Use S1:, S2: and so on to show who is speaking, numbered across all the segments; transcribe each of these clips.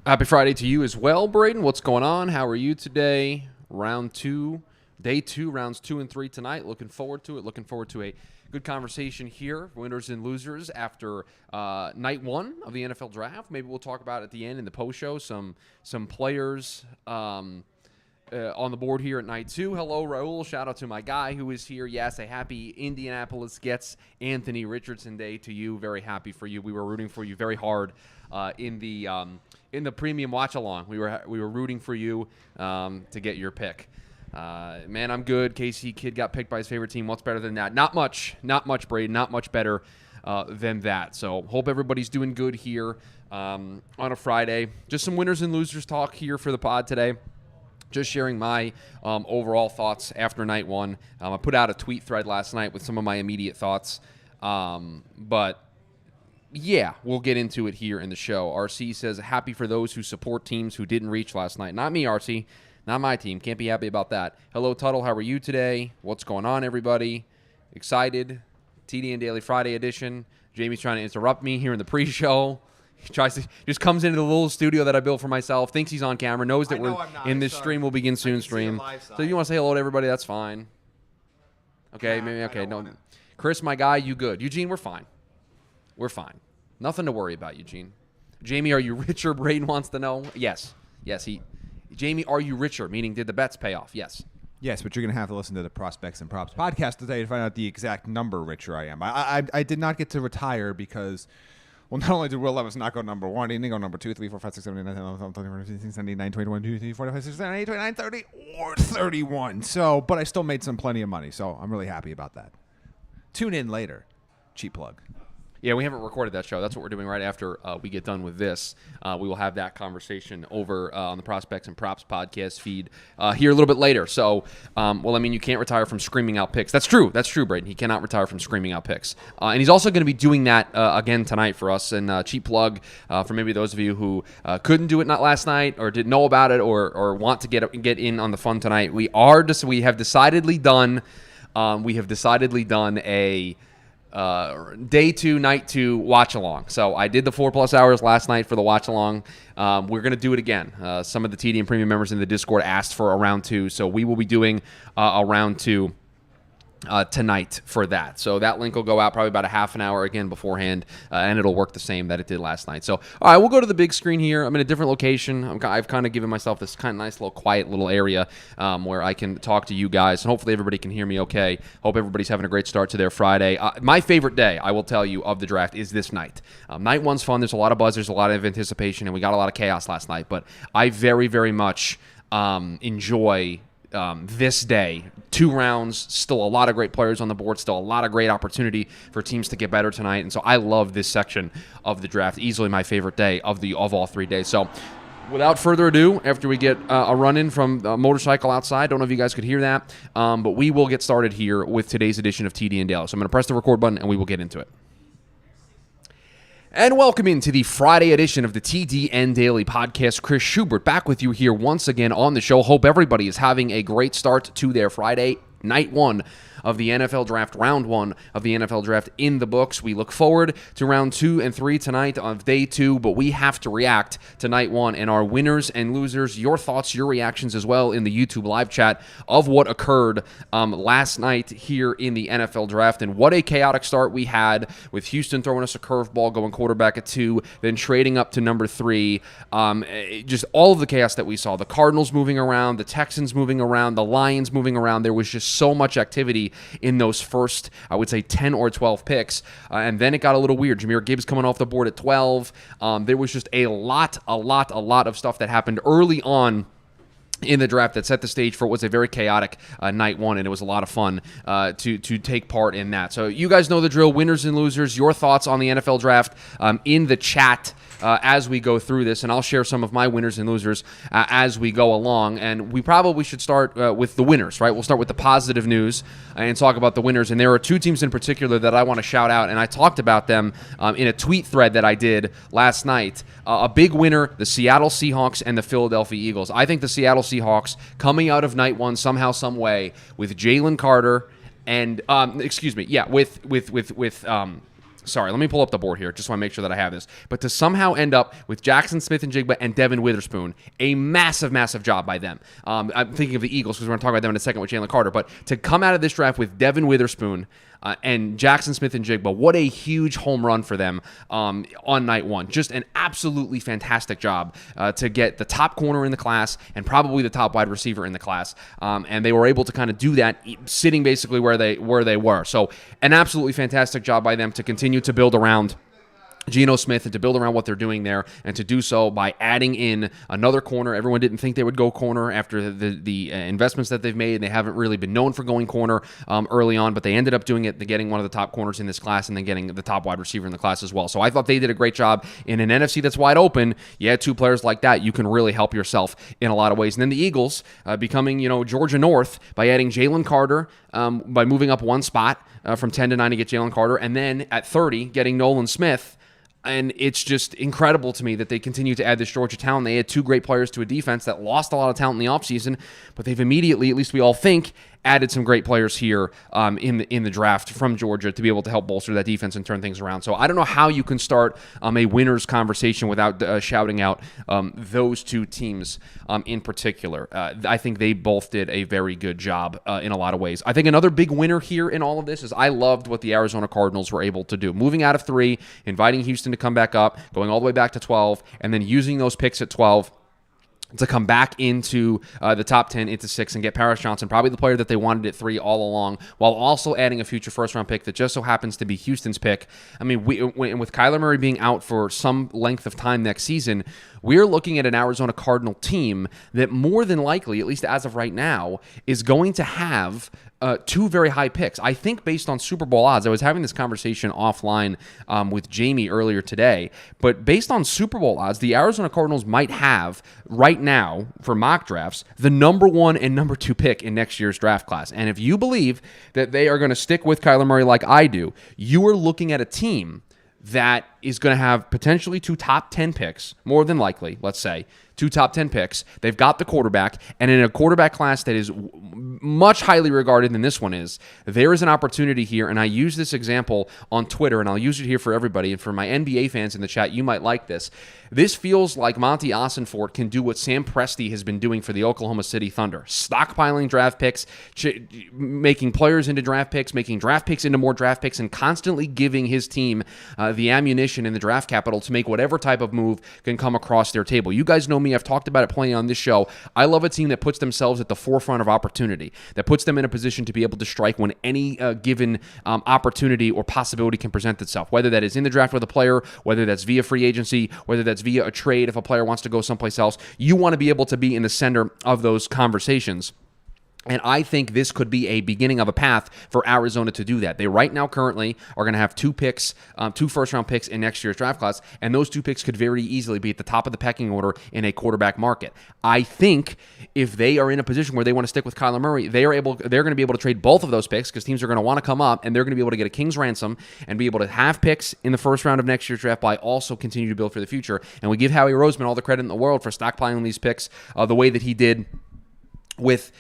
S1: Happy Friday to you as well, Braden. What's going on? How are you today? Day two, rounds 2 and 3 tonight. Looking forward to it. Looking forward to a good conversation here. Winners and losers after night 1 of the NFL draft. Maybe we'll talk about at the end in the post show some players on the board here at night 2. Hello, Raul. Shout out to my guy who is here. Yes, a happy Indianapolis gets Anthony Richardson Day to you. Very happy for you. We were rooting for you very hard in the premium watch along. We were rooting for you to get your pick. Man, I'm good. KC kid got picked by his favorite team. What's better than that? Not much, Braden. Not much better than that. So hope everybody's doing good here on a Friday. Just some winners and losers talk here for the pod today. Just sharing my overall thoughts after night 1. I put out a tweet thread last night with some of my immediate thoughts. But yeah, we'll get into it here in the show. RC says, happy for those who support teams who didn't reach last night. Not me, RC. Not my team. Can't be happy about that. Hello, Tuttle. How are you today? What's going on, everybody? Excited? TDN Daily Friday edition. Jamie's trying to interrupt me here in the pre-show. He just comes into the little studio that I built for myself, thinks he's on camera, knows that we're in this stream. Will begin soon stream. So you want to say hello to everybody? That's fine. Okay, maybe okay. No, Chris, my guy, you good? Eugene, we're fine. We're fine. Nothing to worry about, Eugene. Jamie, are you richer? Braden wants to know. Yes. Jamie, are you richer? Meaning, did the bets pay off? Yes.
S2: Yes, but you're going to have to listen to the Prospects and Props podcast today to find out the exact number richer I am. I did not get to retire because, well, not only did Will Levis not go number 1, he didn't go number 2, 3, 4, 5, 6, 7, 8, 9, 10, 11, 12, 13, 14, 15, 16, 17, 19, 20, 21, 22, 23, 24, 25, 26, 27, 28, 29, 30, or 31. So, but I still made some plenty of money, so I'm really happy about that. Tune in later. Cheap plug.
S1: Yeah, we haven't recorded that show. That's what we're doing right after we get done with this. We will have that conversation over on the Prospects and Props podcast feed here a little bit later. So, you can't retire from screaming out picks. That's true, Braden. He cannot retire from screaming out picks. And he's also going to be doing that again tonight for us. And cheap plug for maybe those of you who couldn't do it not last night or didn't know about it or want to get in on the fun tonight. We have decidedly done a day 2, night 2 watch along. So I did the 4+ hours last night for the watch along. We're going to do it again. Some of the TDN Premium members in the Discord asked for a round 2, so we will be doing a round 2 tonight for that. So that link will go out probably about a half an hour again beforehand, and it'll work the same that it did last night. So, all right, we'll go to the big screen here. I'm in a different location. I've kind of given myself this kind of nice little quiet little area where I can talk to you guys, and hopefully everybody can hear me okay. Hope everybody's having a great start to their Friday. My favorite day, I will tell you, of the draft is this night. Night 1's fun. There's a lot of buzz. There's a lot of anticipation, and we got a lot of chaos last night, but I very, very much enjoy this day. 2 rounds, still a lot of great players on the board, still a lot of great opportunity for teams to get better tonight. And so I love this section of the draft. Easily my favorite day of all 3 days. So without further ado, after we get a run-in from a motorcycle outside, don't know if you guys could hear that, but we will get started here with today's edition of TDN Daily. So I'm going to press the record button and we will get into it. And welcome into the Friday edition of the TDN Daily Podcast. Chris Schubert back with you here once again on the show. Hope everybody is having a great start to their Friday, night 1 of the NFL Draft, round 1 of the NFL Draft in the books. We look forward to round 2 and 3 tonight of day 2, but we have to react to night 1 and our winners and losers, your thoughts, your reactions as well in the YouTube live chat of what occurred last night here in the NFL Draft. And what a chaotic start we had with Houston throwing us a curveball, going quarterback at 2, then trading up to number 3. Just all of the chaos that we saw. The Cardinals moving around, the Texans moving around, the Lions moving around. There was just so much activity in those first, I would say, 10 or 12 picks. And then it got a little weird. Jahmyr Gibbs coming off the board at 12. There was just a lot of stuff that happened early on in the draft that set the stage for what was a very chaotic night 1, and it was a lot of fun to take part in that. So you guys know the drill, winners and losers, your thoughts on the NFL Draft in the chat as we go through this, and I'll share some of my winners and losers as we go along. And we probably should start with the winners, right? We'll start with the positive news and talk about the winners. And there are 2 teams in particular that I want to shout out, and I talked about them in a tweet thread that I did last night. A big winner, the Seattle Seahawks and the Philadelphia Eagles. I think the Seattle Seahawks coming out of night 1 somehow, some way with Jalen Carter and with Sorry, let me pull up the board here. Just want to make sure that I have this. But to somehow end up with Jackson Smith-Njigba and Devin Witherspoon, a massive, massive job by them. I'm thinking of the Eagles because we're going to talk about them in a second with Jalen Carter. But to come out of this draft with Devin Witherspoon and Jackson Smith-Njigba, what a huge home run for them on night one. Just an absolutely fantastic job to get the top corner in the class and probably the top wide receiver in the class. And they were able to kind of do that sitting basically where they were. So an absolutely fantastic job by them to continue to build around Geno Smith and to build around what they're doing there, and to do so by adding in another corner. Everyone didn't think they would go corner after the investments that they've made. They haven't really been known for going corner early on, but they ended up doing it, getting one of the top corners in this class and then getting the top wide receiver in the class as well. So I thought they did a great job in an NFC that's wide open. You had two players like that, you can really help yourself in a lot of ways. And then the Eagles becoming, Georgia North by adding Jalen Carter, by moving up one spot from 10 to 9 to get Jalen Carter, and then at 30 getting Nolan Smith. And it's just incredible to me that they continue to add this Georgia talent. They had two great players to a defense that lost a lot of talent in the offseason, but they've immediately, at least we all think, added some great players here in the draft from Georgia to be able to help bolster that defense and turn things around. So I don't know how you can start a winners conversation without shouting out those two teams in particular. I think they both did a very good job in a lot of ways. I think another big winner here in all of this is I loved what the Arizona Cardinals were able to do. Moving out of 3, inviting Houston to come back up, going all the way back to 12, and then using those picks at 12 to come back into the top 10, into 6, and get Paris Johnson, probably the player that they wanted at 3 all along, while also adding a future first-round pick that just so happens to be Houston's pick. I mean, with Kyler Murray being out for some length of time next season, we're looking at an Arizona Cardinal team that more than likely, at least as of right now, is going to have 2 very high picks. I think based on Super Bowl odds, I was having this conversation offline with Jamie earlier today, but based on Super Bowl odds, the Arizona Cardinals might have right now for mock drafts the number 1 and number 2 pick in next year's draft class. And if you believe that they are going to stick with Kyler Murray like I do, you are looking at a team that is going to have potentially 2 top 10 picks, more than likely, let's say, 2 top 10 picks. They've got the quarterback, and in a quarterback class that is much highly regarded than this one is, there is an opportunity here, and I use this example on Twitter, and I'll use it here for everybody, and for my NBA fans in the chat, you might like this. This feels like Monty Ossenfort can do what Sam Presti has been doing for the Oklahoma City Thunder, stockpiling draft picks, making players into draft picks, making draft picks into more draft picks, and constantly giving his team the ammunition in the draft capital to make whatever type of move can come across their table. You guys know me. I've talked about it plenty on this show. I love a team that puts themselves at the forefront of opportunity, that puts them in a position to be able to strike when any given opportunity or possibility can present itself, whether that is in the draft with a player, whether that's via free agency, whether that's via a trade if a player wants to go someplace else. You want to be able to be in the center of those conversations. And I think this could be a beginning of a path for Arizona to do that. They right now currently are going to have 2 picks, 2 first-round picks in next year's draft class, and those 2 picks could very easily be at the top of the pecking order in a quarterback market. I think if they are in a position where they want to stick with Kyler Murray, they're going to be able to trade both of those picks because teams are going to want to come up, and they're going to be able to get a king's ransom and be able to have picks in the first round of next year's draft by also continue to build for the future. And we give Howie Roseman all the credit in the world for stockpiling these picks the way that he did with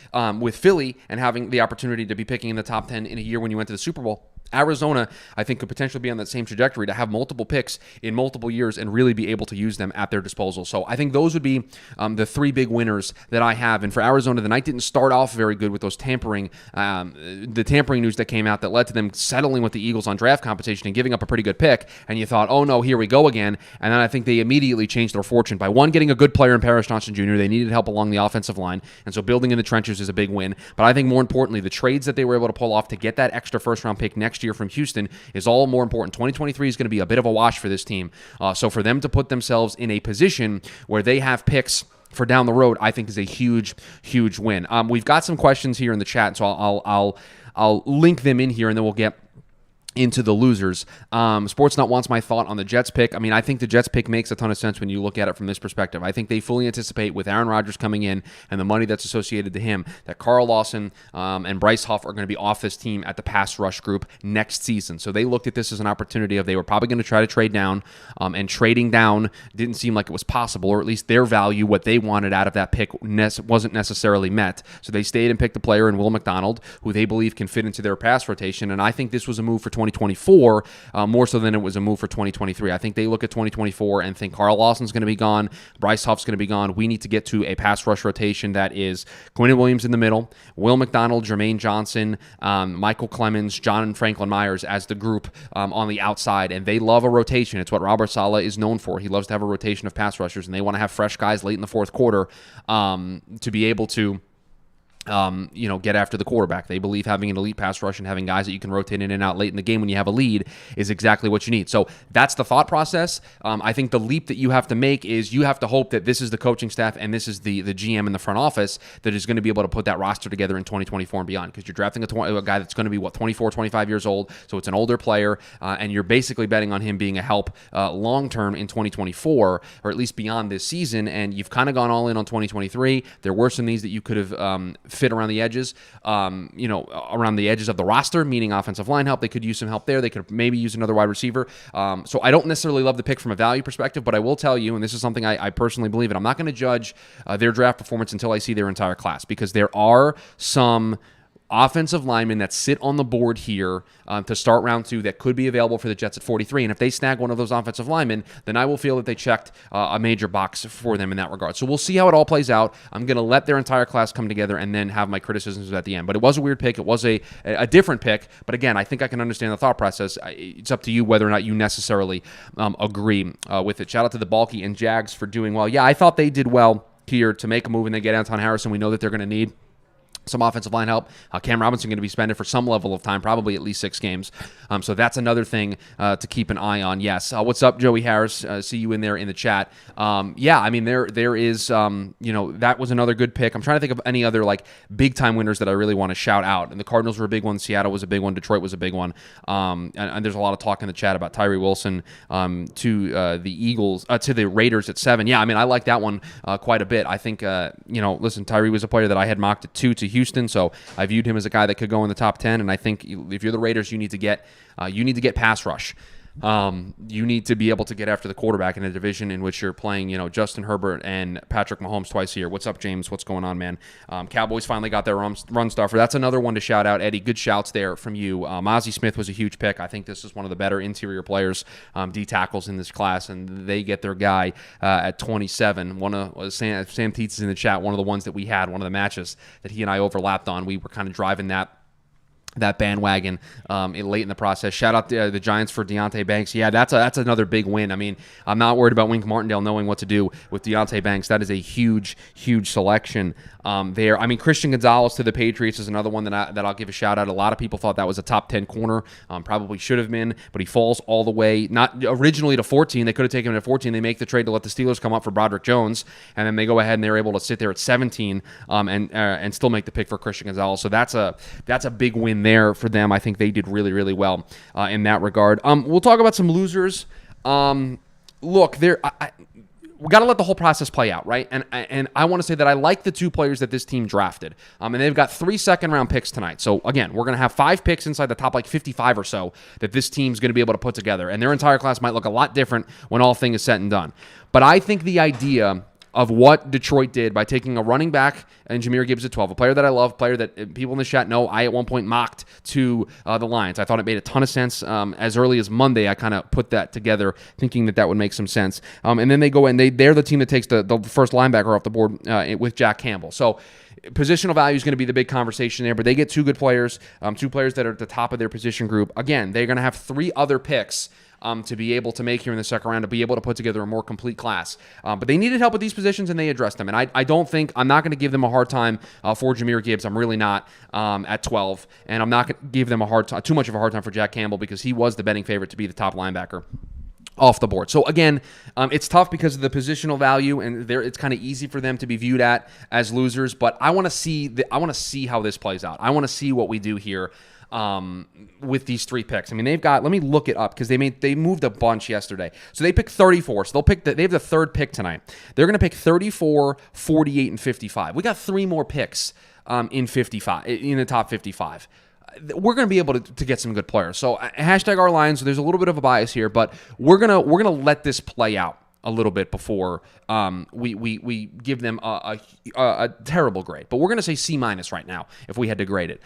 S1: Philly and having the opportunity to be picking in the top 10 in a year when you went to the Super Bowl. Arizona, I think, could potentially be on that same trajectory to have multiple picks in multiple years and really be able to use them at their disposal. So I think those would be the 3 big winners that I have. And for Arizona, the night didn't start off very good with those tampering news that came out that led to them settling with the Eagles on draft compensation and giving up a pretty good pick. And you thought, oh no, here we go again. And then I think they immediately changed their fortune by, 1, getting a good player in Paris Johnson Jr. They needed help along the offensive line. And so building in the trenches is a big win. But I think more importantly, the trades that they were able to pull off to get that extra first-round pick next year from Houston is all more important. 2023 is going to be a bit of a wash for this team. So for them to put themselves in a position where they have picks for down the road, I think is a huge, huge win. We've got some questions here in the chat, so I'll link them in here, and then we'll get into the losers. Sportsnut wants my thought on the Jets pick. I mean, I think the Jets pick makes a ton of sense when you look at it from this perspective. I think they fully anticipate with Aaron Rodgers coming in and the money that's associated to him that Carl Lawson and Bryce Huff are going to be off this team at the pass rush group next season. So they looked at this as an opportunity of they were probably going to try to trade down, and trading down didn't seem like it was possible, or at least their value, what they wanted out of that pick wasn't necessarily met. So they stayed and picked a player in Will McDonald, who they believe can fit into their pass rotation, and I think this was a move for 2024 more so than it was a move for 2023. I think they look at 2024 and think Carl Lawson's going to be gone, Bryce Huff's going to be gone. We need to get to a pass rush rotation that is Quinn Williams in the middle, Will McDonald, Jermaine Johnson, Michael Clemens, John and Franklin Myers as the group on the outside, and they love a rotation. It's what Robert Saleh is known for. He loves to have a rotation of pass rushers, and they want to have fresh guys late in the fourth quarter to be able to get after the quarterback. They believe having an elite pass rush and having guys that you can rotate in and out late in the game when you have a lead is exactly what you need. So that's the thought process. I think the leap that you have to make is you have to hope that this is the coaching staff and this is the GM in the front office that is going to be able to put that roster together in 2024 and beyond, because you're drafting a guy that's going to be, 24, 25 years old, so it's an older player, and you're basically betting on him being a help long-term in 2024, or at least beyond this season, and you've kind of gone all in on 2023. There were some needs that you could have fit around the edges, around the edges of the roster, meaning offensive line help. They could use some help there. They could maybe use another wide receiver. So I don't necessarily love the pick from a value perspective, but I will tell you, and this is something I personally believe in, I'm not going to judge their draft performance until I see their entire class, because there are some offensive linemen that sit on the board here to start round 2 that could be available for the Jets at 43. And if they snag one of those offensive linemen, then I will feel that they checked a major box for them in that regard. So we'll see how it all plays out. I'm going to let their entire class come together and then have my criticisms at the end. But it was a weird pick. It was a different pick. But again, I think I can understand the thought process. It's up to you whether or not you necessarily agree with it. Shout out to the Balky and Jags for doing well. Yeah, I thought they did well here to make a move and they get Anton Harrison. We know that they're going to need some offensive line help. Cam Robinson going to be suspended for some level of time, probably at least 6 games. So that's another thing to keep an eye on. Yes. What's up, Joey Harris? See you in there in the chat. There is, that was another good pick. I'm trying to think of any other big time winners that I really want to shout out. And the Cardinals were a big one. Seattle was a big one. Detroit was a big one. And there's a lot of talk in the chat about Tyree Wilson to the Eagles, to the Raiders at 7. Yeah, I like that one quite a bit. I think, listen, Tyree was a player that I had mocked at 2 to Houston, so I viewed him as a guy that could go in the top 10, and I think if you're the Raiders, you need to get pass rush. You need to be able to get after the quarterback in a division in which you're playing, Justin Herbert and Patrick Mahomes twice a year. What's up, James? What's going on, man? Cowboys finally got their run stuffer. That's another one to shout out, Eddie. Good shouts there from you. Ozzie Smith was a huge pick. I think this is one of the better interior players, D tackles in this class, and they get their guy at 27. One of Sam Teets is in the chat. One of the ones that we had, one of the matches that he and I overlapped on. We were kind of driving that bandwagon late in the process. Shout out to the Giants for Deontay Banks. Yeah, that's another big win. I'm not worried about Wink Martindale knowing what to do with Deontay Banks. That is a huge, huge selection there. Christian Gonzalez to the Patriots is another one that I'll give a shout out. A lot of people thought that was a top 10 corner. Probably should have been, but he falls all the way, not originally to 14. They could have taken him at 14. They make the trade to let the Steelers come up for Broderick Jones, and then they go ahead and they're able to sit there at 17 and still make the pick for Christian Gonzalez. So that's a big win there for them. I think they did really, really well in that regard. We'll talk about some losers. Look, we got to let the whole process play out, right? And I want to say that I like the 2 players that this team drafted. And they've got 3 second-round picks tonight. So, again, we're going to have 5 picks inside the top 55 or so that this team's going to be able to put together. And their entire class might look a lot different when all things is said and done. But I think the idea of what Detroit did by taking a running back and Jahmyr Gibbs at 12, a player that I love, a player that people in the chat know I at one point mocked to the Lions. I thought it made a ton of sense. As early as Monday, I kind of put that together thinking that would make some sense. And then they go and they're the team that takes the first linebacker off the board with Jack Campbell. So positional value is going to be the big conversation there, but they get 2 good players, 2 players that are at the top of their position group. Again, they're going to have 3 other picks to be able to make here in the second round, to be able to put together a more complete class. But they needed help with these positions, and they addressed them. And I don't think, I'm not going to give them a hard time for Jahmyr Gibbs. I'm really not at 12. And I'm not going to give them too much of a hard time for Jack Campbell, because he was the betting favorite to be the top linebacker off the board. So again, it's tough because of the positional value, and it's kind of easy for them to be viewed as losers. But I want to see how this plays out. I want to see what we do here with these 3 picks. They've got, let me look it up, because they moved a bunch yesterday. So they picked 34. So they have the 3rd pick tonight. They're going to pick 34, 48, and 55. We got 3 more picks in the top 55. We're going to be able to get some good players. So hashtag our Lions. So there's a little bit of a bias here, but we're gonna let this play out a little bit before we give them a terrible grade. But we're going to say C- right now if we had to grade it.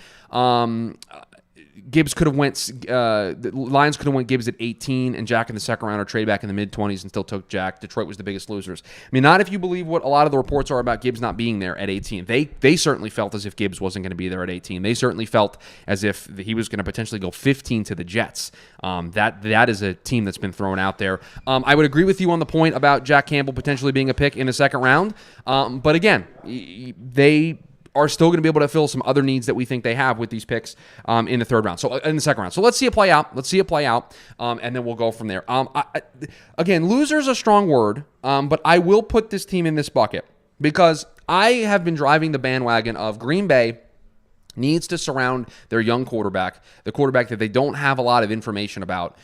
S1: Gibbs could have the Lions could have went Gibbs at 18 and Jack in the second round, or trade back in the mid-20s and still took Jack. Detroit was the biggest losers. I mean, not if you believe what a lot of the reports are about Gibbs not being there at 18. They certainly felt as if Gibbs wasn't going to be there at 18. They certainly felt as if he was going to potentially go 15 to the Jets. That is a team that's been thrown out there. I would agree with you on the point about Jack Campbell potentially being a pick in the second round. But again, they are still going to be able to fill some other needs that we think they have with these picks in the third round. So in the second round. So let's see it play out. And then we'll go from there. Again, loser is a strong word, but I will put this team in this bucket because I have been driving the bandwagon of Green Bay needs to surround their young quarterback, the quarterback that they don't have a lot of information about,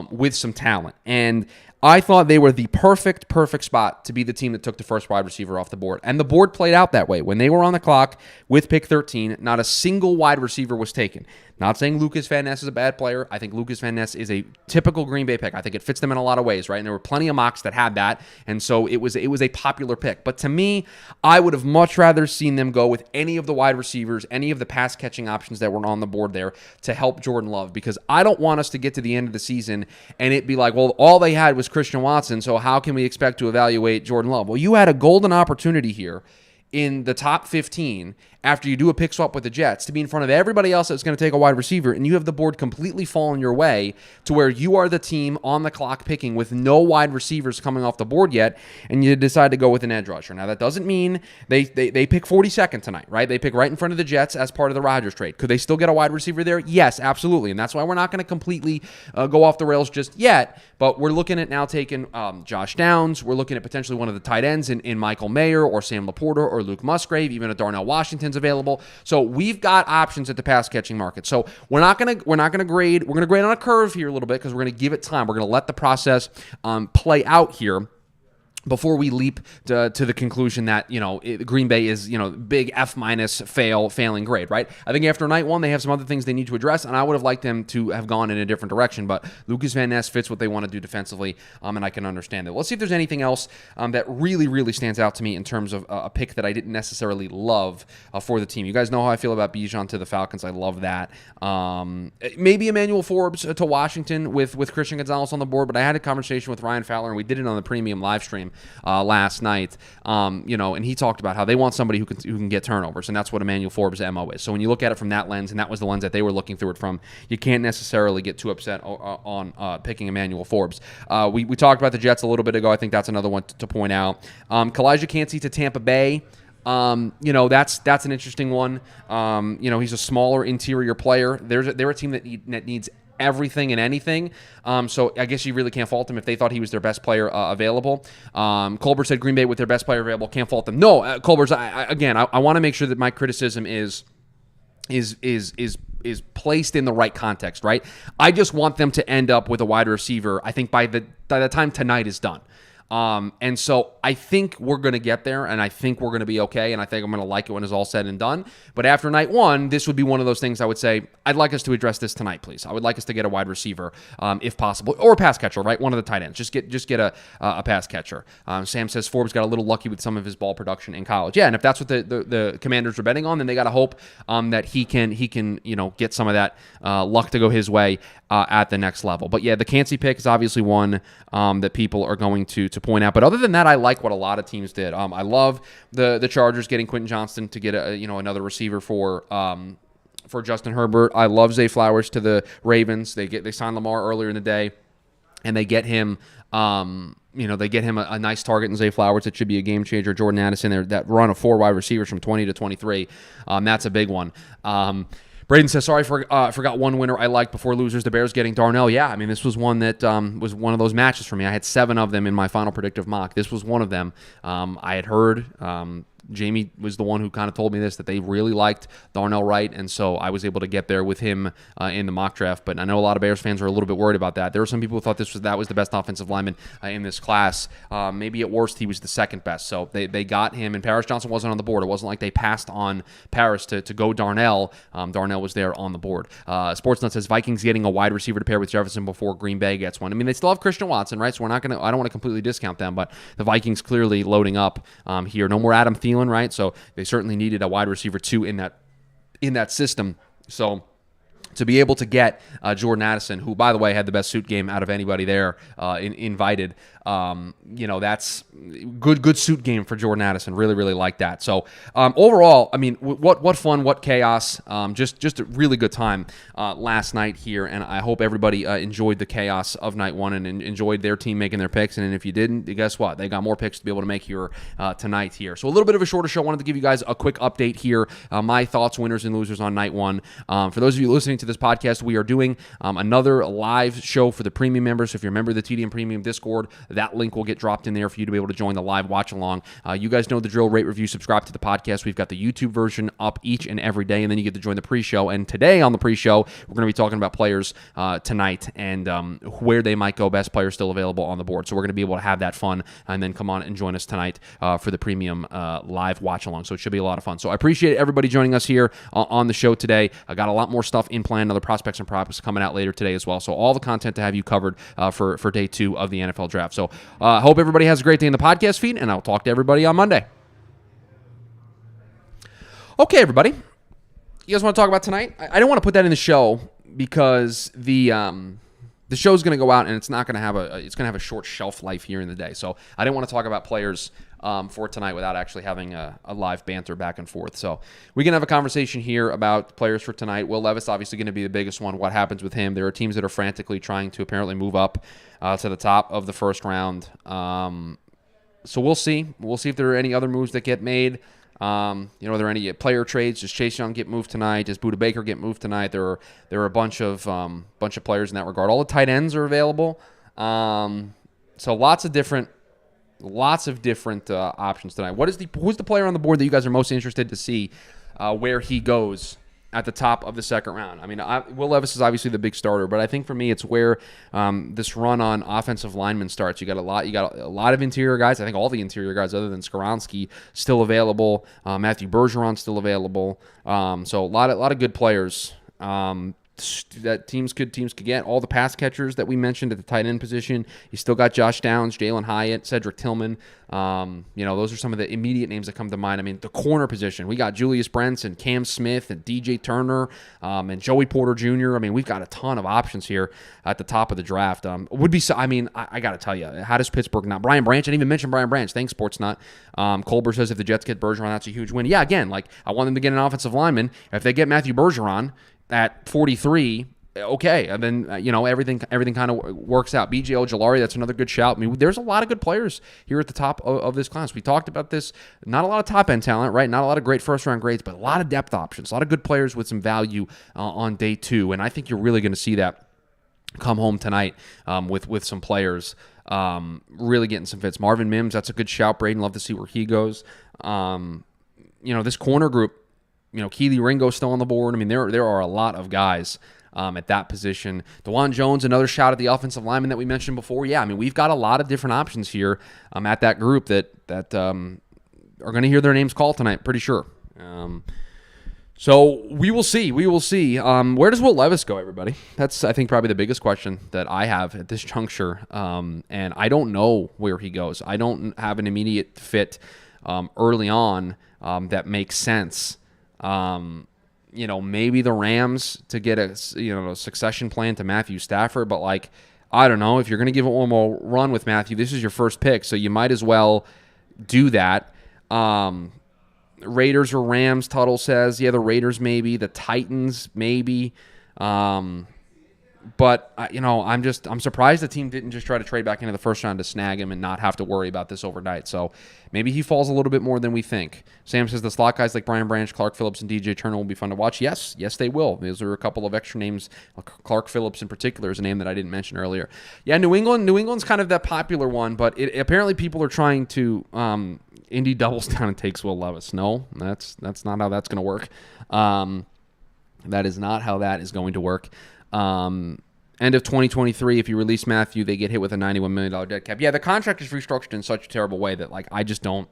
S1: with some talent. And I thought they were the perfect spot to be the team that took the first wide receiver off the board. And the board played out that way. When they were on the clock with pick 13, not a single wide receiver was taken. Not saying Lucas Van Ness is a bad player. I think Lucas Van Ness is a typical Green Bay pick. I think it fits them in a lot of ways, right? And there were plenty of mocks that had that, and so it was a popular pick. But to me, I would have much rather seen them go with any of the wide receivers, any of the pass-catching options that were on the board there to help Jordan Love, because I don't want us to get to the end of the season and it be like, well, all they had was Christian Watson, so how can we expect to evaluate Jordan Love? Well, you had a golden opportunity here in the top 15 after you do a pick swap with the Jets to be in front of everybody else that's going to take a wide receiver, and you have the board completely fallen your way to where you are the team on the clock picking with no wide receivers coming off the board yet, and you decide to go with an edge rusher. Now, that doesn't mean they pick 42nd tonight, right? They pick right in front of the Jets as part of the Rodgers trade. Could they still get a wide receiver there? Yes, absolutely, and that's why we're not going to completely go off the rails just yet, but we're looking at now taking Josh Downs. We're looking at potentially one of the tight ends in Michael Mayer or Sam Laporta or Luke Musgrave, even a Darnell Washington's available. So we've got options at the pass catching market. So we're not gonna grade. We're gonna grade on a curve here a little bit because we're gonna give it time. We're gonna let the process play out here before we leap to the conclusion that, Green Bay is, big F- failing grade, right? I think after night one, they have some other things they need to address, and I would have liked them to have gone in a different direction, but Lucas Van Ness fits what they want to do defensively, and I can understand that. Let's see if there's anything else that really, really stands out to me in terms of a pick that I didn't necessarily love for the team. You guys know how I feel about Bijan to the Falcons. I love that. Maybe Emmanuel Forbes to Washington with Christian Gonzalez on the board, but I had a conversation with Ryan Fowler, and we did it on the premium live stream last night, and he talked about how they want somebody who can get turnovers, and that's what Emmanuel Forbes' MO is. So when you look at it from that lens, and that was the lens that they were looking through it from, you can't necessarily get too upset on picking Emmanuel Forbes. We talked about the Jets a little bit ago. I think that's another one to point out. Kalijah Kancey to Tampa Bay. That's an interesting one. He's a smaller interior player. They're a team that needs everything and anything. So I guess you really can't fault them if they thought he was their best player available. Colbert said Green Bay with their best player available. Can't fault them. No, Colbert's. I want to make sure that my criticism is placed in the right context, right? I just want them to end up with a wide receiver, I think, by the time tonight is done. And so I think we're going to get there, and I think we're going to be okay, and I think I'm going to like it when it's all said and done. But after night one, this would be one of those things I would say, I'd like us to address this tonight, please. I would like us to get a wide receiver, if possible, or a pass catcher, right? One of the tight ends. Just get a pass catcher. Sam says Forbes got a little lucky with some of his ball production in college. Yeah, and if that's what the Commanders are betting on, then they got to hope that he can get some of that luck to go his way at the next level. But yeah, the Kancey pick is obviously one that people are going to point out. But other than that, I like what a lot of teams did. I love the Chargers getting Quentin Johnston to get another receiver for Justin Herbert. I love Zay Flowers to the Ravens. They signed Lamar earlier in the day, and they get him. They get him a nice target in Zay Flowers. It should be a game changer. Jordan Addison there, that run of 4 wide receivers from 20 to 23. That's a big one. Braden says, sorry, forgot one winner I liked before losers, the Bears getting Darnell. Yeah, I mean, this was one that was one of those matches for me. I had 7 of them in my final predictive mock. This was one of them. I had heard Jamie was the one who kind of told me this, that they really liked Darnell Wright, and so I was able to get there with him in the mock draft. But I know a lot of Bears fans are a little bit worried about that. There were some people who thought that was the best offensive lineman in this class. Maybe at worst, he was the second best. So they got him, and Paris Johnson wasn't on the board. It wasn't like they passed on Paris to go Darnell. Darnell was there on the board. Sportsnut says Vikings getting a wide receiver to pair with Jefferson before Green Bay gets one. I mean, they still have Christian Watson, right? So I don't want to completely discount them, but the Vikings clearly loading up here. No more Adam Thielen, right? So they certainly needed a wide receiver too in that system. So to be able to get Jordan Addison, who, by the way, had the best suit game out of anybody there, invited. That's good suit game for Jordan Addison. Really, really like that. So overall, I mean, what fun, what chaos. Just a really good time last night here, and I hope everybody enjoyed the chaos of night one and enjoyed their team making their picks. And if you didn't, guess what? They got more picks to be able to make here tonight here. So a little bit of a shorter show. I wanted to give you guys a quick update here. My thoughts, winners and losers on night one. For those of you listening to this podcast, we are doing another live show for the premium members. So if you're a member of the TDN Premium Discord, that link will get dropped in there for you to be able to join the live watch along. You guys know the drill. Rate, review, subscribe to the podcast. We've got the YouTube version up each and every day, and then you get to join the pre-show. And today on the pre-show, we're going to be talking about players tonight and where they might go. Best players still available on the board. So we're going to be able to have that fun and then come on and join us tonight for the premium live watch along. So it should be a lot of fun. So I appreciate everybody joining us here on the show today. I got a lot more stuff in plan, other prospects and props coming out later today as well. So all the content to have you covered for day 2 of the NFL draft. So hope everybody has a great day in the podcast feed, and I'll talk to everybody on Monday. Okay, everybody. You guys want to talk about tonight? I don't want to put that in the show because the show's going to go out and it's not going to have a short shelf life here in the day. So I didn't want to talk about players for tonight without actually having a live banter back and forth. So we can have a conversation here about players for tonight. Will Levis obviously going to be the biggest one. What happens with him? There are teams that are frantically trying to apparently move up to the top of the first round. So we'll see. We'll see if there are any other moves that get made. Are there any player trades? Does Chase Young get moved tonight? Does Budda Baker get moved tonight? There are a bunch of players in that regard. All the tight ends are available. So lots of different options tonight. Who's the player on the board that you guys are most interested to see where he goes at the top of the second round? I mean, Will Levis is obviously the big starter, but I think for me it's where this run on offensive linemen starts. You got a lot of interior guys. I think all the interior guys other than Skoronski still available. Matthew Bergeron still available. So a lot of good players. That teams could get. All the pass catchers that we mentioned at the tight end position. You still got Josh Downs, Jalen Hyatt, Cedric Tillman. Those are some of the immediate names that come to mind. I mean, the corner position. We got Julius Brents and Cam Smith and DJ Turner and Joey Porter Jr. I mean, we've got a ton of options here at the top of the draft. I got to tell you, how does Pittsburgh not? Brian Branch, I didn't even mention Brian Branch. Thanks, Sportsnut. Colbert says if the Jets get Bergeron, that's a huge win. Yeah, again, I want them to get an offensive lineman. If they get Matthew Bergeron at 43, okay, and then everything kind of works out. BJ Ojolari, that's another good shout. I mean, there's a lot of good players here at the top of this class. We talked about this. Not a lot of top end talent, right? Not a lot of great first round grades, but a lot of depth options. A lot of good players with some value on day 2, and I think you're really going to see that come home tonight with some players really getting some fits. Marvin Mims, that's a good shout. Braden, love to see where he goes. This corner group. Keely Ringo's still on the board. I mean, there are a lot of guys at that position. DeJuan Jones, another shot at the offensive lineman that we mentioned before. Yeah, I mean, we've got a lot of different options here at that group that are going to hear their names called tonight, pretty sure. So we will see. Where does Will Levis go, everybody? That's, I think, probably the biggest question that I have at this juncture. And I don't know where he goes. I don't have an immediate fit early on that makes sense. Maybe the Rams to get a succession plan to Matthew Stafford, but I don't know. If you're going to give it one more run with Matthew, this is your first pick, so you might as well do that. Raiders or Rams, Tuttle says. Yeah, the Raiders maybe. The Titans maybe. But, I'm surprised the team didn't just try to trade back into the first round to snag him and not have to worry about this overnight. So maybe he falls a little bit more than we think. Sam says the slot guys like Brian Branch, Clark Phillips, and DJ Turner will be fun to watch. Yes, they will. Those are a couple of extra names. Clark Phillips in particular is a name that I didn't mention earlier. Yeah, New England's kind of that popular one, but apparently people are trying to Indy doubles down and takes Will Levis. No, that's not how that's going to work. That is not how that is going to work. End of 2023, if you release Matthew, they get hit with a $91 million dead cap. Yeah, the contract is restructured in such a terrible way that I just don't.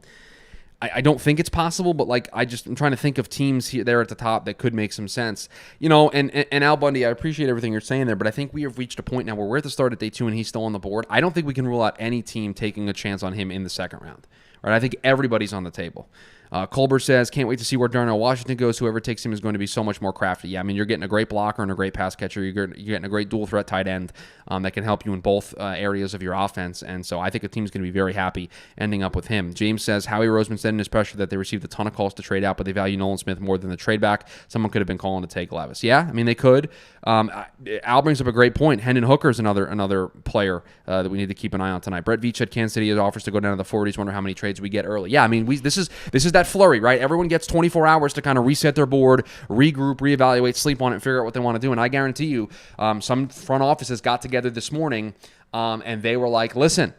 S1: I don't think it's possible, but I'm trying to think of teams here there at the top that could make some sense. And Al Bundy, I appreciate everything you're saying there, but I think we have reached a point now where we're at the start of day 2 and he's still on the board. I don't think we can rule out any team taking a chance on him in the second round. Right? I think everybody's on the table. Colbert says, can't wait to see where Darnell Washington goes. Whoever takes him is going to be so much more crafty. Yeah, I mean, you're getting a great blocker and a great pass catcher. You're getting a great dual threat tight end that can help you in both areas of your offense. And so I think the team's going to be very happy ending up with him. James says, Howie Roseman said in his pressure that they received a ton of calls to trade out, but they value Nolan Smith more than the trade back. Someone could have been calling to take Levis. Yeah, I mean, they could. Al brings up a great point. Hendon Hooker is another player that we need to keep an eye on tonight. Brett Veach at Kansas City has offers to go down to the 40s. Wonder how many trades we get early. Yeah, I mean, this is that flurry, right? Everyone gets 24 hours to kind of reset their board, regroup, reevaluate, sleep on it, and figure out what they want to do. And I guarantee you, some front offices got together this morning and they were like, listen,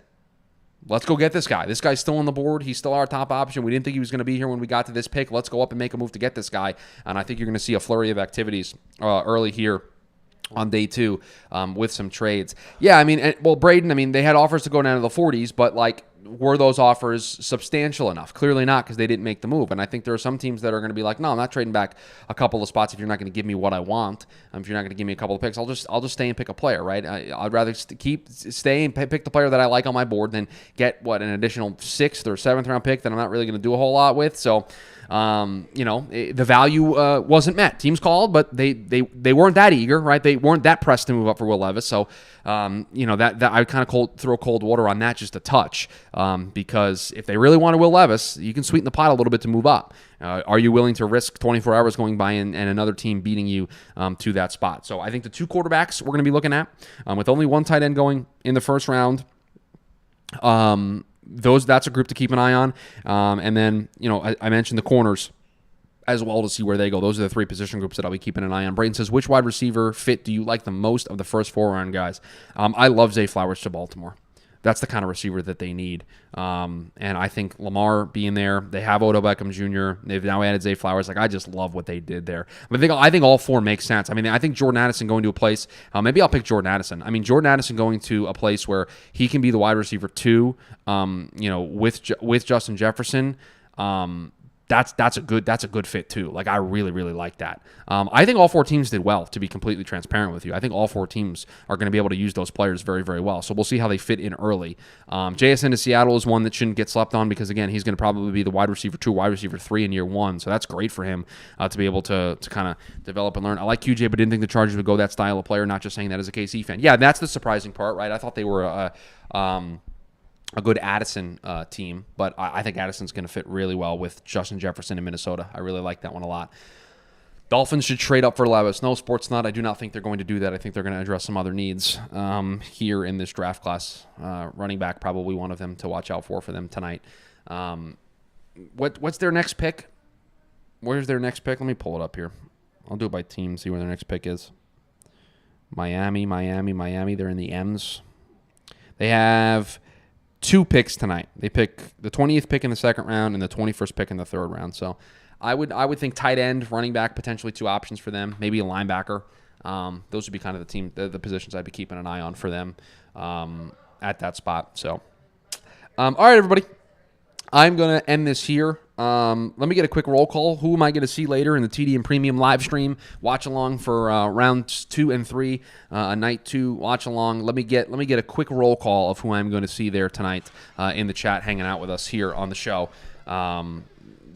S1: let's go get this guy. This guy's still on the board. He's still our top option. We didn't think he was going to be here when we got to this pick. Let's go up and make a move to get this guy. And I think you're going to see a flurry of activities early here on day 2 with some trades. Yeah, I mean, well, Braden, I mean, they had offers to go down to the 40s, but like, were those offers substantial enough? Clearly not, because they didn't make the move. And I think there are some teams that are going to be like, no, I'm not trading back a couple of spots if you're not going to give me what I want. If you're not going to give me a couple of picks, I'll just stay and pick a player, right? I'd rather stay and pick the player that I like on my board than get an additional 6th or 7th round pick that I'm not really going to do a whole lot with. So the value wasn't met. Teams called, but they weren't that eager, right? They weren't that pressed to move up for Will Levis. So, that I kind of throw cold water on that just a touch, because if they really want Will Levis, you can sweeten the pot a little bit to move up. Are you willing to risk 24 hours going by and another team beating you to that spot? So I think the 2 quarterbacks we're going to be looking at, with only 1 tight end going in the first round, that's a group to keep an eye on. And then, I mentioned the corners as well to see where they go. Those are the 3 position groups that I'll be keeping an eye on. Braden says, which wide receiver fit do you like the most of the first 4 round guys? I love Zay Flowers to Baltimore. That's the kind of receiver that they need. And I think Lamar being there, they have Odell Beckham Jr. They've now added Zay Flowers. Like, I just love what they did there. I think all 4 make sense. I mean, I think Jordan Addison going to a place, maybe I'll pick Jordan Addison. I mean, Jordan Addison going to a place where he can be the wide receiver 2, with Justin Jefferson. That's a good fit too. Like, I really, really like that. I think all 4 teams did well, to be completely transparent with you. I think all 4 teams are going to be able to use those players very, very well. So we'll see how they fit in early. JSN to Seattle is one that shouldn't get slept on, because again, he's going to probably be the wide receiver 2, wide receiver 3 in year 1. So that's great for him to be able to kind of develop and learn. I like QJ, but didn't think the Chargers would go that style of player. Not just saying that as a KC fan. Yeah, that's the surprising part, right? I thought they were a good Addison team, but I think Addison's going to fit really well with Justin Jefferson in Minnesota. I really like that one a lot. Dolphins should trade up for Levis. No, sports nut. I do not think they're going to do that. I think they're going to address some other needs here in this draft class. Running back, probably one of them to watch out for them tonight. What's their next pick? Where's their next pick? Let me pull it up here. I'll do it by team, see where their next pick is. Miami. They're in the M's. They have 2 picks tonight. They pick the 20th pick in the second round and the 21st pick in the third round. So I would think tight end, running back, potentially 2 options for them, maybe a linebacker. Those would be kind of the positions I'd be keeping an eye on for them at that spot. So, all right, everybody. I'm going to end this here. Let me get a quick roll call. Who am I going to see later in the TDN Premium live stream? Watch along for rounds 2 and 3, night 2. Watch along. Let me get a quick roll call of who I'm going to see there tonight in the chat, hanging out with us here on the show.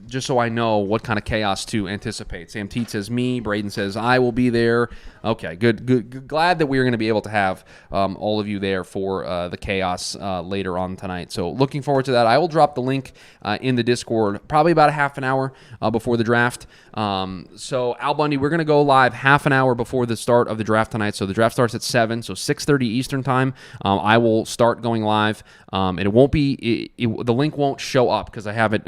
S1: Just so I know what kind of chaos to anticipate. Sam Teet says me. Braden says I will be there. Okay, good. Glad that we're going to be able to have all of you there for the chaos later on tonight. So looking forward to that. I will drop the link in the Discord probably about a half an hour before the draft. So Al Bundy, we're going to go live half an hour before the start of the draft tonight. So the draft starts at 7, so 6:30 Eastern time. I will start going live, and it won't be the link won't show up because I have it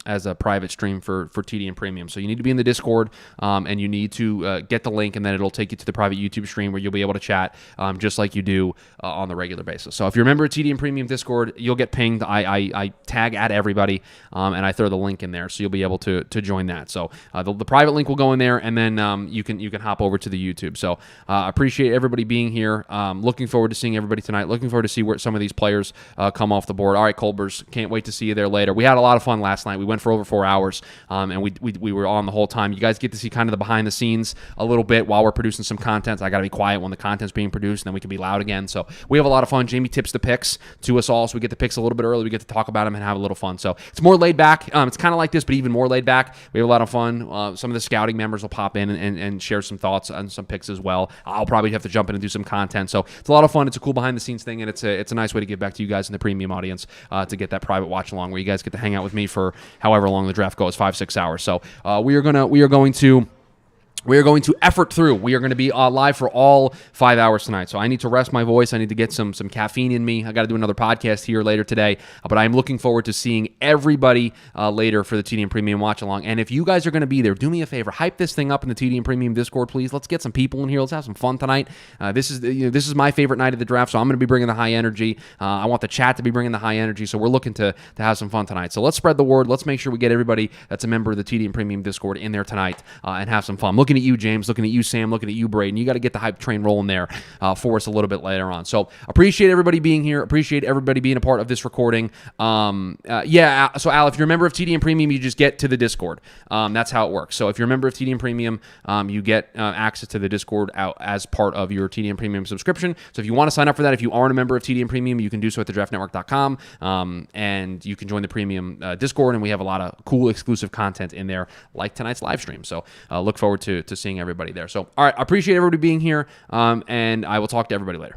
S1: as a private stream for TDN Premium. So you need to be in the Discord, and you need to get the link, and then it'll take you to the private YouTube stream where you'll be able to chat just like you do on the regular basis. So if you're a member of TDN Premium Discord, you'll get pinged. I tag at everybody, and I throw the link in there, so you'll be able to join that. So the private link will go in there, and then you can hop over to the YouTube. So appreciate everybody being here. Looking forward to seeing everybody tonight. Looking forward to see where some of these players come off the board. All right, Colbers, can't wait to see you there later. We had a lot of fun last night. We went went for over 4 hours, and we were on the whole time. You guys get to see kind of the behind the scenes a little bit while we're producing some content. I got to be quiet when the content's being produced, and then we can be loud again. So we have a lot of fun. Jamie tips the picks to us all, so we get the picks a little bit early. We get to talk about them and have a little fun. So it's more laid back. It's kind of like this, but even more laid back. We have a lot of fun. Some of the scouting members will pop in and share some thoughts on some picks as well. I'll probably have to jump in and do some content. So it's a lot of fun. It's a cool behind the scenes thing, and it's a nice way to give back to you guys in the premium audience to get that private watch along where you guys get to hang out with me for however long the draft goes, 5-6 hours. So we are going to effort through. We are going to be live for all 5 hours tonight. So I need to rest my voice. I need to get some caffeine in me. I got to do another podcast here later today. But I'm looking forward to seeing everybody later for the TDN Premium Watch Along. And if you guys are going to be there, do me a favor. Hype this thing up in the TDN Premium Discord, please. Let's get some people in here. Let's have some fun tonight. This is my favorite night of the draft, so I'm going to be bringing the high energy. I want the chat to be bringing the high energy. So we're looking to have some fun tonight. So let's spread the word. Let's make sure we get everybody that's a member of the TDN Premium Discord in there tonight and have some fun. I'm looking at you, James. Looking at you, Sam, looking at you, Braden. You got to get the hype train rolling there for us a little bit later on. So appreciate everybody being here. Appreciate everybody being a part of this recording. So Al, if you're a member of TDN Premium, you just get to the Discord. That's how it works. So if you're a member of TDN Premium, you get access to the Discord out as part of your TDN Premium subscription. So if you want to sign up for that, if you aren't a member of TDN Premium, you can do so at thedraftnetwork.com, and you can join the Premium Discord, and we have a lot of cool exclusive content in there, like tonight's live stream. So look forward to seeing everybody there. So, all right, I appreciate everybody being here, and I will talk to everybody later.